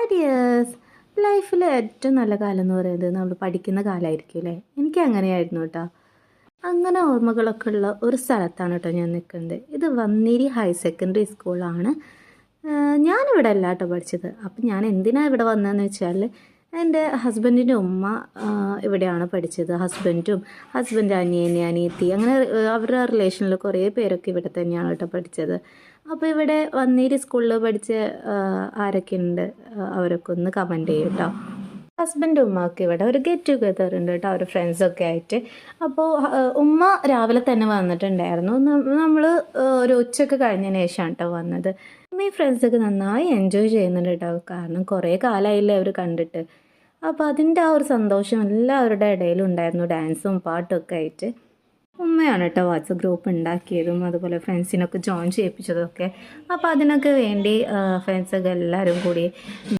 Ideas. ലൈഫിൽ ഏറ്റവും നല്ല കാലം എന്ന് പറയുന്നത് നമ്മൾ പഠിക്കുന്ന കാലമായിരിക്കും അല്ലേ? എനിക്ക് അങ്ങനെയായിരുന്നു കേട്ടോ. അങ്ങനെ ഓർമ്മകളൊക്കെ ഉള്ള ഒരു സ്ഥലത്താണ് കേട്ടോ ഞാൻ നിൽക്കുന്നത്. ഇത് വന്നേരി ഹയർ സെക്കൻഡറി സ്കൂളാണ്. ഞാനിവിടെ അല്ല കേട്ടോ പഠിച്ചത്. അപ്പം ഞാൻ എന്തിനാണ് ഇവിടെ വന്നതെന്ന് വെച്ചാൽ എൻ്റെ ഹസ്ബൻഡിൻ്റെ ഉമ്മ ഇവിടെയാണ് പഠിച്ചത്. ഹസ്ബൻഡ് അനിയനെ അനിയത്തി അങ്ങനെ അവരുടെ റിലേഷനിൽ കുറേ പേരൊക്കെ ഇവിടെ തന്നെയാണ് കേട്ടോ പഠിച്ചത്. അപ്പോൾ ഇവിടെ വന്നേരി സ്കൂളിൽ പഠിച്ച ആരൊക്കെ ഉണ്ട് അവരൊക്കെ ഒന്ന് കമൻറ്റ് ചെയ്യും കേട്ടോ. ഹസ്ബൻഡ് ഉമ്മക്ക് ഇവിടെ ഒരു ഗെറ്റ് ടുഗെദർ ഉണ്ട് കേട്ടോ, അവർ ഫ്രണ്ട്സൊക്കെ ആയിട്ട്. അപ്പോൾ ഉമ്മ രാവിലെ തന്നെ വന്നിട്ടുണ്ടായിരുന്നു. നമ്മൾ ഒരു ഉച്ചയ്ക്ക് കഴിഞ്ഞതിന് ശേഷമാണ് കേട്ടോ വന്നത്. ഈ ഫ്രണ്ട്സൊക്കെ നന്നായി എൻജോയ് ചെയ്യുന്നുണ്ട് കേട്ടോ, കാരണം കുറേ കാലമായില്ലേ അവർ കണ്ടിട്ട്. അപ്പോൾ അതിൻ്റെ ആ ഒരു സന്തോഷം എല്ലാവരുടെ ഇടയിലും ഉണ്ടായിരുന്നു, ഡാൻസും പാട്ടും ഒക്കെ ആയിട്ട്. ഉമ്മയാണ് കേട്ടോ വാട്സപ്പ് ഗ്രൂപ്പ് ഉണ്ടാക്കിയതും അതുപോലെ ഫ്രണ്ട്സിനൊക്കെ ജോയിൻ ചെയ്യിപ്പിച്ചതൊക്കെ. അപ്പോൾ അതിനൊക്കെ വേണ്ടി ഫ്രണ്ട്സൊക്കെ എല്ലാവരും കൂടി